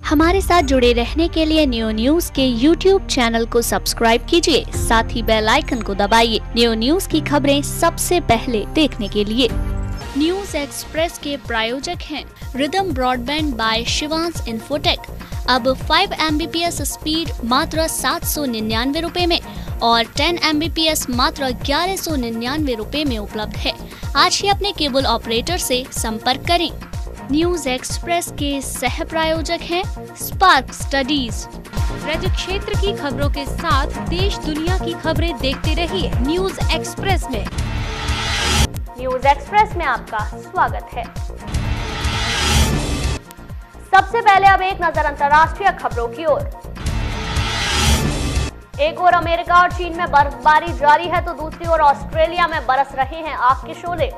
हमारे साथ जुड़े रहने के लिए न्यू न्यूज के YouTube चैनल को सब्सक्राइब कीजिए, साथ ही बेल आइकन को दबाइए न्यू न्यूज की खबरें सबसे पहले देखने के लिए। न्यूज एक्सप्रेस के प्रायोजक हैं Rhythm broadband by Shivansh Infotech. अब 5 Mbps स्पीड मात्र 799 रुपए में और 10 Mbps मात्र 1199 रुपए में उपलब्ध है। आज ही अपने केबल ऑपरेटर से संपर्क करें। न्यूज एक्सप्रेस के सह प्रायोजक हैं स्पार्क स्टडीज। राज्य क्षेत्र की खबरों के साथ देश दुनिया की खबरें देखते रहिए न्यूज एक्सप्रेस में। न्यूज एक्सप्रेस में आपका स्वागत है। सबसे पहले अब एक नजर अंतर्राष्ट्रीय खबरों की ओर। एक ओर अमेरिका और चीन में बर्फबारी जारी है तो दूसरी ओर ऑस्ट्रेलिया में बरस रहे हैं आग के शोले।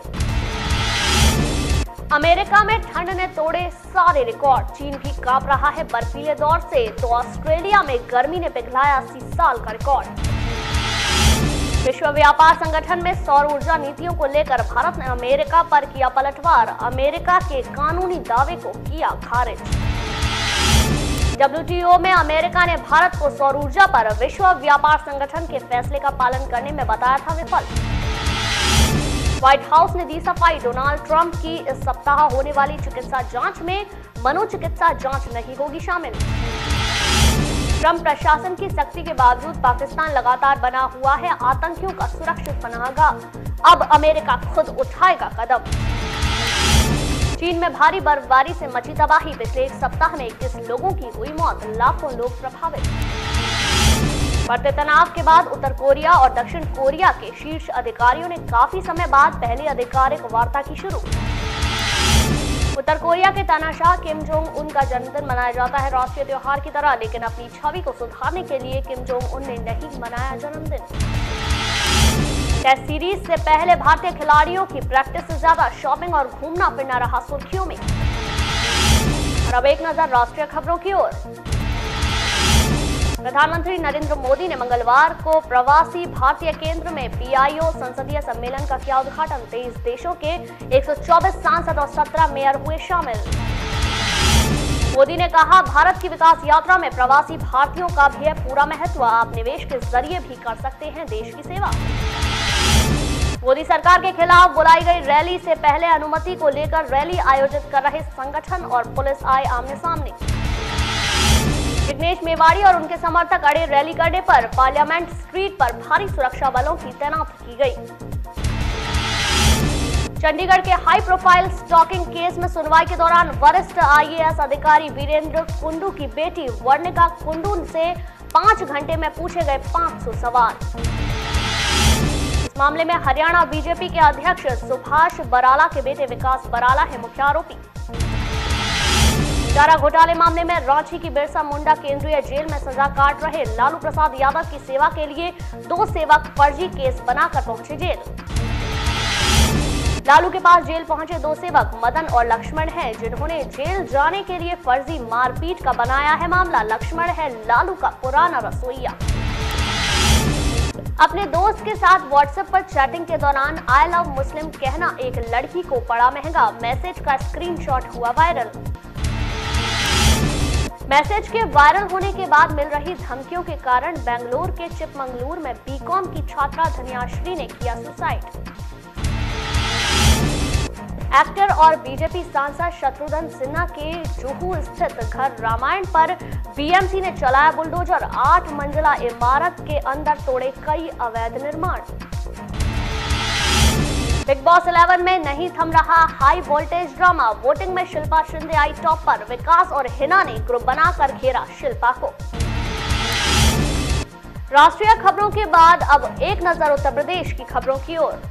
अमेरिका में ठंड ने तोड़े सारे रिकॉर्ड, चीन भी कांप रहा है बर्फीले दौर से, तो ऑस्ट्रेलिया में गर्मी ने पिघलाया 80 साल का रिकॉर्ड। विश्व व्यापार संगठन में सौर ऊर्जा नीतियों को लेकर भारत ने अमेरिका पर किया पलटवार, अमेरिका के कानूनी दावे को किया खारिज। WTO में अमेरिका ने भारत को सौर ऊर्जा पर विश्व व्यापार संगठन के फैसले का पालन करने में बताया था विफल। व्हाइट हाउस ने दी सफाई, डोनाल्ड ट्रंप की इस सप्ताह होने वाली चिकित्सा जांच में मनोचिकित्सा जांच नहीं होगी शामिल। ट्रंप प्रशासन की सख्ती के बावजूद पाकिस्तान लगातार बना हुआ है आतंकियों का सुरक्षित पनाहगाह, अब अमेरिका खुद उठाएगा कदम। चीन में भारी बर्फबारी से मची तबाही, पिछले एक सप्ताह में 21 लोगों की हुई मौत, लाखों लोग प्रभावित। बढ़ते तनाव के बाद उत्तर कोरिया और दक्षिण कोरिया के शीर्ष अधिकारियों ने काफी समय बाद पहली आधिकारिक वार्ता की शुरू। उत्तर कोरिया के तानाशाह किम जोंग उन का जन्मदिन मनाया जाता है राष्ट्रीय त्योहार की तरह, लेकिन अपनी छवि को सुधारने के लिए किम जोंग उन ने नहीं मनाया जन्मदिन। टेस्ट सीरीज से पहले भारतीय खिलाड़ियों की प्रैक्टिस से ज्यादा शॉपिंग और घूमना फिरना रहा सुर्खियों में। और अब एक नजर राष्ट्रीय खबरों की ओर। प्रधानमंत्री नरेंद्र मोदी ने मंगलवार को प्रवासी भारतीय केंद्र में PIO संसदीय सम्मेलन का किया उद्घाटन। 23 देशों के 124 सांसद और 17 मेयर हुए शामिल। मोदी ने कहा, भारत की विकास यात्रा में प्रवासी भारतीयों का भी है पूरा महत्व, आप निवेश के जरिए भी कर सकते हैं देश की सेवा। मोदी सरकार के खिलाफ बुलाई गई रैली से पहले अनुमति को लेकर रैली आयोजित कर रहे संगठन और पुलिस आए आमने सामने। जिग्नेश मेवाड़ी और उनके समर्थक अड़े रैली करने पर पार्लियामेंट स्ट्रीट पर भारी सुरक्षा बलों की तैनाती की गई। चंडीगढ़ के हाई प्रोफाइल स्टॉकिंग केस में सुनवाई के दौरान वरिष्ठ IAS अधिकारी वीरेंद्र कुंडू की बेटी वर्णिका कुंडू से 5 घंटे में पूछे गए 500 सवाल। इस मामले में हरियाणा बीजेपी के अध्यक्ष सुभाष बराला के बेटे विकास बराला है मुख्य आरोपी। चारा घोटाले मामले में रांची की बिरसा मुंडा केंद्रीय जेल में सजा काट रहे लालू प्रसाद यादव की सेवा के लिए 2 सेवक फर्जी केस बनाकर पहुंचे जेल। लालू के पास जेल पहुंचे 2 सेवक मदन और लक्ष्मण हैं, जिन्होंने जेल जाने के लिए फर्जी मारपीट का बनाया है मामला। लक्ष्मण है लालू का पुराना रसोइया। अपने दोस्त के साथ व्हाट्सएप पर चैटिंग के दौरान आई लव मुस्लिम कहना एक लड़की को पड़ा महंगा, मैसेज का स्क्रीनशॉट हुआ वायरल। मैसेज के वायरल होने के बाद मिल रही धमकियों के कारण बेंगलुरु के चिकमंगलुरु में BCom की छात्रा धन्याश्री ने किया सुसाइड। एक्टर और बीजेपी सांसद शत्रुघ्न सिन्हा के जुहू स्थित घर रामायण पर BMC ने चलाया बुलडोजर, 8 मंजिला इमारत के अंदर तोड़े कई अवैध निर्माण। बिग बॉस 11 में नहीं थम रहा हाई वोल्टेज ड्रामा, वोटिंग में शिल्पा शिंदे आई टॉप पर, विकास और हिना ने ग्रुप बनाकर घेरा शिल्पा को। राष्ट्रीय खबरों के बाद अब एक नजर उत्तर प्रदेश की खबरों की ओर।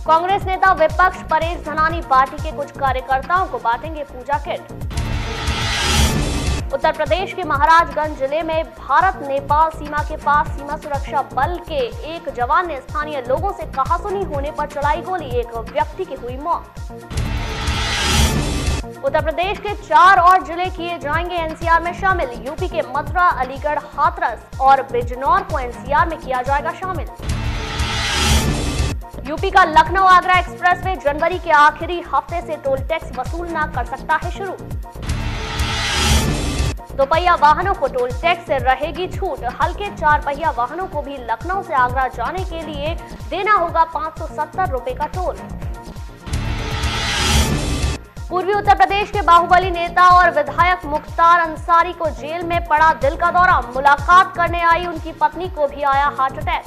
कांग्रेस नेता विपक्ष परेश धनानी पार्टी के कुछ कार्यकर्ताओं को बांटेंगे पूजा किट। उत्तर प्रदेश के महाराजगंज जिले में भारत नेपाल सीमा के पास सीमा सुरक्षा बल के एक जवान ने स्थानीय लोगों से कहासुनी होने पर चलाई गोली, एक व्यक्ति की हुई मौत। उत्तर प्रदेश के 4 और जिले किए जाएंगे NCR में शामिल, यूपी के मथुरा, अलीगढ़, हाथरस और बिजनौर को NCR में किया जाएगा शामिल। यूपी का लखनऊ आगरा एक्सप्रेसवे जनवरी के आखिरी हफ्ते से टोल टैक्स वसूलना कर सकता है शुरू। दोपहिया वाहनों को टोल टैक्स से रहेगी छूट। हल्के 4 पहिया वाहनों को भी लखनऊ से आगरा जाने के लिए देना होगा 570 रुपए का टोल। पूर्वी उत्तर प्रदेश के बाहुबली नेता और विधायक मुख्तार अंसारी को जेल में पड़ा दिल का दौरा। मुलाकात करने आई उनकी पत्नी को भी आया हार्ट अटैक।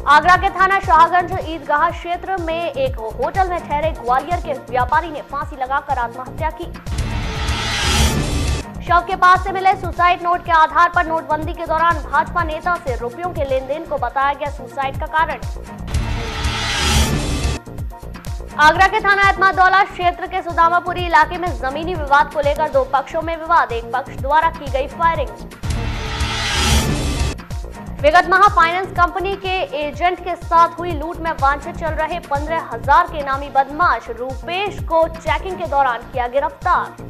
आगरा के थाना शाहगंज ईदगाह क्षेत्र में एक होटल में ठहरे ग्वालियर के व्यापारी ने फांसी लगाकर आत्महत्या की। शव के पास से मिले सुसाइड नोट के आधार पर नोटबंदी के दौरान भाजपा नेता से रुपयों के लेन देन को बताया गया सुसाइड का कारण। आगरा के थाना एतमादौला क्षेत्र के सुदामापुरी इलाके में जमीनी विवाद को लेकर 2 पक्षों में विवाद। एक पक्ष द्वारा की गई फायरिंग। विगत माह फाइनेंस कंपनी के एजेंट के साथ हुई लूट में वांछित चल रहे 15,000 के नामी बदमाश रूपेश को चेकिंग के दौरान किया गिरफ्तार।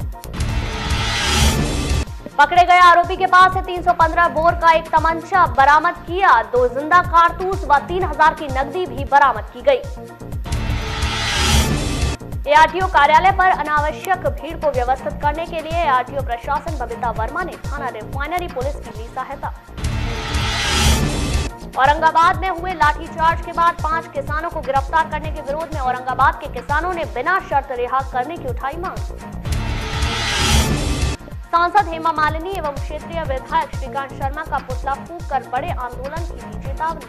पकड़े गए आरोपी के पास से 315 बोर का एक तमंचा बरामद किया। 2 जिंदा कारतूस व 3,000 की नकदी भी बरामद की गई। एआरटीओ कार्यालय पर अनावश्यक भीड़ को व्यवस्थित करने के लिए एआरटीओ प्रशासन बबीता वर्मा ने थाना रिफाइनरी पुलिस की ली सहायता। औरंगाबाद में हुए लाठीचार्ज के बाद 5 किसानों को गिरफ्तार करने के विरोध में औरंगाबाद के किसानों ने बिना शर्त रिहा करने की उठाई मांग। सांसद हेमा मालिनी एवं क्षेत्रीय विधायक श्रीकांत शर्मा का पुतला फूंक कर बड़े आंदोलन की दी चेतावनी।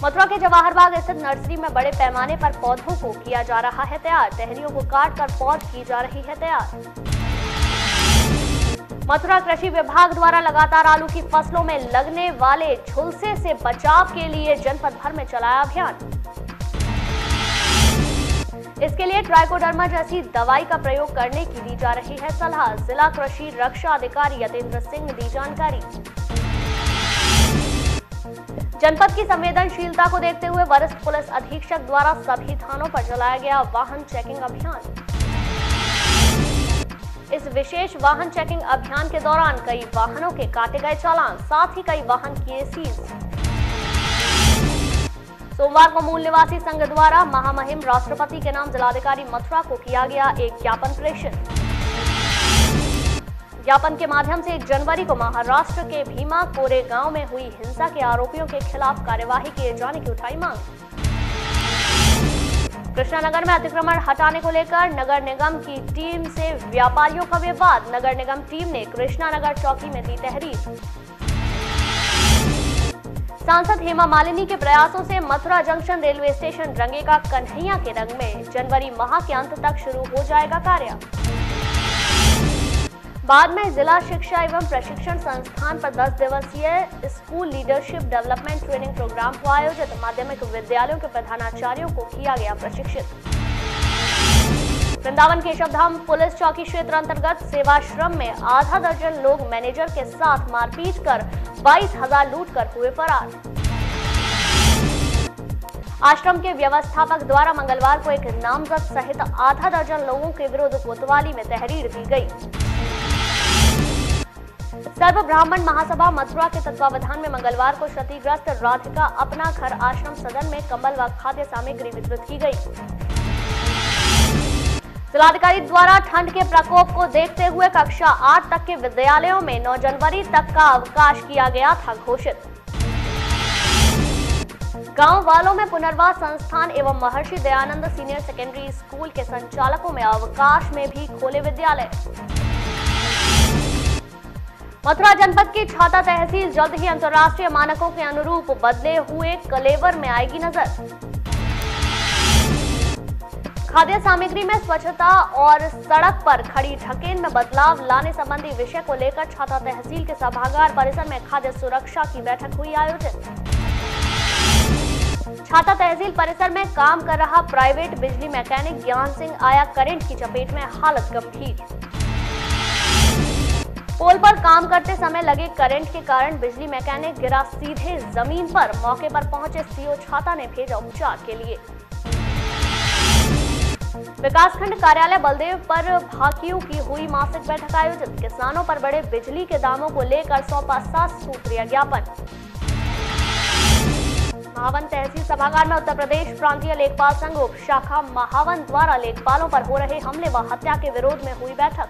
मथुरा के जवाहर बाग स्थित नर्सरी में बड़े पैमाने पर पौधों को किया जा रहा है तैयार। टहनियों को काटकर पौध की जा रही है तैयार। मथुरा कृषि विभाग द्वारा लगातार आलू की फसलों में लगने वाले झुलसे से बचाव के लिए जनपद भर में चलाया अभियान। इसके लिए ट्राइकोडर्मा जैसी दवाई का प्रयोग करने की दी जा रही है सलाह। जिला कृषि रक्षा अधिकारी यतेंद्र सिंह ने दी जानकारी। जनपद की संवेदनशीलता को देखते हुए वरिष्ठ पुलिस अधीक्षक द्वारा सभी थानों पर चलाया गया वाहन चेकिंग अभियान। इस विशेष वाहन चेकिंग अभियान के दौरान कई वाहनों के काटे गए चालान, साथ ही कई वाहन किए सीज। सोमवार को मूल निवासी संघ द्वारा महामहिम राष्ट्रपति के नाम जिलाधिकारी मथुरा को किया गया एक ज्ञापन प्रेषित। ज्ञापन के माध्यम से 1 जनवरी को महाराष्ट्र के भीमा कोरेगांव में हुई हिंसा के आरोपियों के खिलाफ कार्यवाही किए जाने की उठाई मांग। कृष्णानगर में अतिक्रमण हटाने को लेकर नगर निगम की टीम से व्यापारियों का विवाद। नगर निगम टीम ने कृष्णानगर चौकी में दी तहरीर। सांसद हेमा मालिनी के प्रयासों से मथुरा जंक्शन रेलवे स्टेशन रंगेगा कन्हैया के रंग में। जनवरी माह के अंत तक शुरू हो जाएगा कार्य। बाद में जिला शिक्षा एवं प्रशिक्षण संस्थान पर 10 दिवसीय school leadership development training programme को आयोजित। माध्यमिक विद्यालयों के प्रधानाचार्यों को किया गया प्रशिक्षित। वृंदावन केशवधाम पुलिस चौकी क्षेत्र अंतर्गत सेवाश्रम में आधा दर्जन लोग मैनेजर के साथ मारपीट कर 22,000 लूट कर हुए फरार। आश्रम के व्यवस्थापक द्वारा मंगलवार को एक नामजद सहित आधा दर्जन लोगों के विरुद्ध कोतवाली में तहरीर दी गई। सर्व ब्राह्मण महासभा मथुरा के तत्वावधान में मंगलवार को क्षतिग्रस्त राधिका अपना घर आश्रम सदन में कंबल व खाद्य सामग्री वितरित की गई। जिलाधिकारी द्वारा ठंड के प्रकोप को देखते हुए कक्षा 8 तक के विद्यालयों में 9 जनवरी तक का अवकाश किया गया था घोषित। गांव वालों में पुनर्वास संस्थान एवं Maharshi Dayanand senior secondary school के संचालकों में अवकाश में भी खोले विद्यालय। मथुरा जनपद की छाता तहसील जल्द ही अंतर्राष्ट्रीय मानकों के अनुरूप बदले हुए कलेवर में आएगी नजर। खाद्य सामग्री में स्वच्छता और सड़क पर खड़ी ढकेन में बदलाव लाने संबंधी विषय को लेकर छाता तहसील के सभागार परिसर में खाद्य सुरक्षा की बैठक हुई आयोजित। छाता तहसील परिसर में काम कर रहा प्राइवेट बिजली मैकेनिक ज्ञान सिंह आया करंट की चपेट में, हालत गंभीर। पोल पर काम करते समय लगे करंट के कारण बिजली मैकेनिक गिरा सीधे जमीन पर। मौके पर पहुंचे सीओ छाता ने भेजा उपचार के लिए। विकासखंड कार्यालय बलदेव पर भाकियों की हुई मासिक बैठक आयोजित। किसानों पर बढ़े बिजली के दामों को लेकर सौंपा 7 सूत्रीय ज्ञापन। महावन तहसील सभागार में उत्तर प्रदेश प्रांतीय लेखपाल संघ उप शाखा महावन द्वारा लेखपालों पर हो रहे हमले व हत्या के विरोध में हुई बैठक।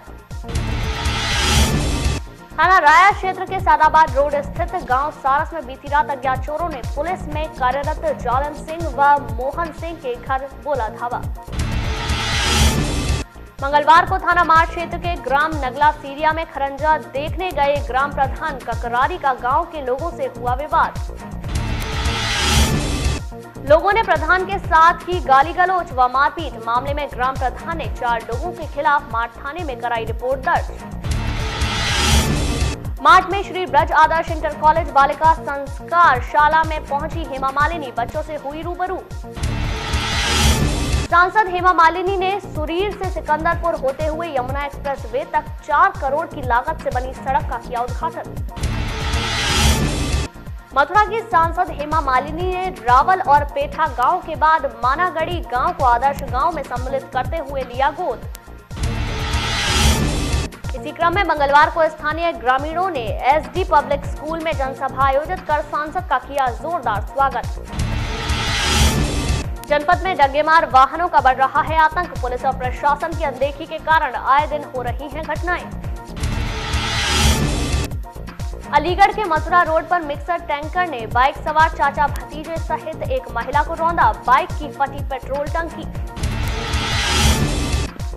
थाना राया क्षेत्र के सादाबाद रोड स्थित गांव सारस में बीती रात अज्ञात चोरों ने पुलिस में कार्यरत जालन सिंह व मोहन सिंह के घर बोला धावा। मंगलवार को थाना मार्च क्षेत्र के ग्राम नगला सीरिया में खरंजा देखने गए ग्राम प्रधान ककरारी का गांव के लोगों से हुआ विवाद। लोगों ने प्रधान के साथ ही गाली गलौज व मारपीट। मामले में ग्राम प्रधान ने 4 लोगों के खिलाफ मार्च थाने में कराई रिपोर्ट दर्ज। मार्च में श्री ब्रज आदर्श इंटर कॉलेज बालिका संस्कार शाला में पहुंची हेमा मालिनी, बच्चों से हुई रूबरू। सांसद हेमा मालिनी ने सुरीर से सिकंदरपुर होते हुए यमुना एक्सप्रेस वे तक 4 करोड़ की लागत से बनी सड़क का किया उद्घाटन। मथुरा की सांसद हेमा मालिनी ने रावल और पेठा गांव के बाद मानागढ़ी गांव को आदर्श गांव में सम्मिलित करते हुए लिया गोद। इसी क्रम में मंगलवार को स्थानीय ग्रामीणों ने एसडी पब्लिक स्कूल में जनसभा आयोजित कर सांसद का किया जोरदार स्वागत। जनपद में डग्गेमार वाहनों का बढ़ रहा है आतंक। पुलिस और प्रशासन की अनदेखी के कारण आए दिन हो रही हैं घटनाएं। अलीगढ़ के मथुरा रोड पर मिक्सर टैंकर ने बाइक सवार चाचा भतीजे सहित एक महिला को रौंदा। बाइक की फटी पेट्रोल टंकी।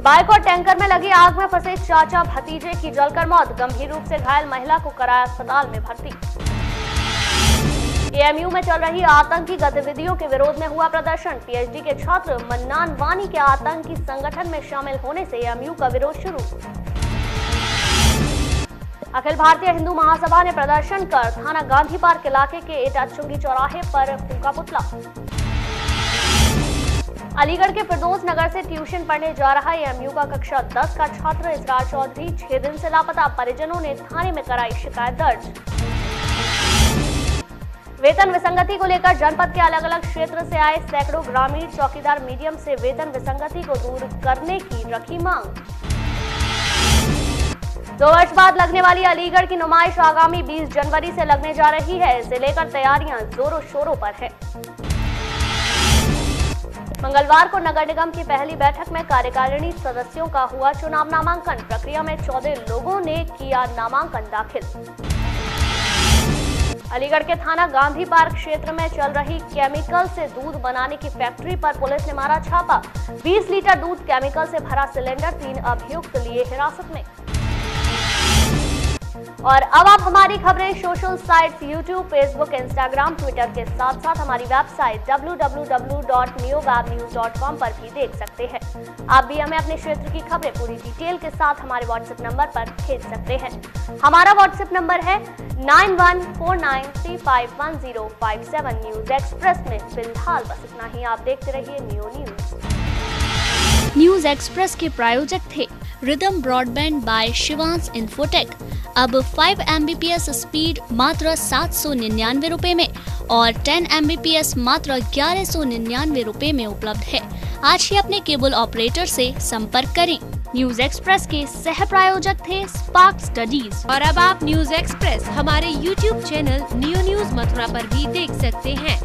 बाइक और टैंकर में लगी आग में फंसे चाचा भतीजे की जलकर मौत। गंभीर रूप से घायल महिला को कराया अस्पताल में भर्ती। एएमयू में चल रही आतंकी गतिविधियों के विरोध में हुआ प्रदर्शन। पीएचडी के छात्र मन्नान वानी के आतंकी संगठन में शामिल होने से एएमयू का विरोध शुरू। अखिल भारतीय हिंदू महासभा ने प्रदर्शन कर थाना गांधी पार्क इलाके के एटाचुंगी चौराहे पर फूंका पुतला। अलीगढ़ के फिरदौस नगर से ट्यूशन पढ़ने जा रहा एएमयू का कक्षा 10 का छात्र इसरार चौधरी 6 दिन से लापता। परिजनों ने थाने में कराई शिकायत दर्ज। वेतन विसंगति को लेकर जनपद के अलग अलग क्षेत्र से आए सैकड़ों ग्रामीण चौकीदार मीडियम से वेतन विसंगति को दूर करने की रखी मांग। 2 वर्ष बाद लगने वाली अलीगढ़ की नुमाइश आगामी 20 जनवरी से लगने जा रही है। इसे लेकर तैयारियां जोरों शोरों पर है। मंगलवार को नगर निगम की पहली बैठक में कार्यकारिणी सदस्यों का हुआ चुनाव नामांकन। प्रक्रिया में 14 लोगों ने किया नामांकन दाखिल। अलीगढ़ के थाना गांधी पार्क क्षेत्र में चल रही केमिकल से दूध बनाने की फैक्ट्री पर पुलिस ने मारा छापा। 20 लीटर दूध केमिकल से भरा सिलेंडर 3 अभियुक्त लिए हिरासत में। और अब आप हमारी खबरें social sites YouTube, Facebook, Instagram, Twitter के साथ साथ हमारी वेबसाइट www.neowebnews.com पर भी देख सकते हैं। आप भी हमें अपने क्षेत्र की खबरें पूरी डिटेल के साथ हमारे व्हाट्सएप नंबर पर भेज सकते हैं। हमारा व्हाट्सएप नंबर है 9149351057। न्यूज एक्सप्रेस में फिलहाल बस इतना ही। आप देखते रहिए न्यूज। न्यूज एक्सप्रेस के प्रायोजक थे Rhythm broadband by Shivansh Infotech. अब 5 Mbps स्पीड मात्र 799 रुपए में और 10 Mbps मात्र 1199 रुपए में उपलब्ध है। आज ही अपने केबल ऑपरेटर से संपर्क करें। न्यूज एक्सप्रेस के सह प्रायोजक थे स्पार्क स्टडीज। और अब आप न्यूज एक्सप्रेस हमारे YouTube channel new news Mathura पर भी देख सकते हैं।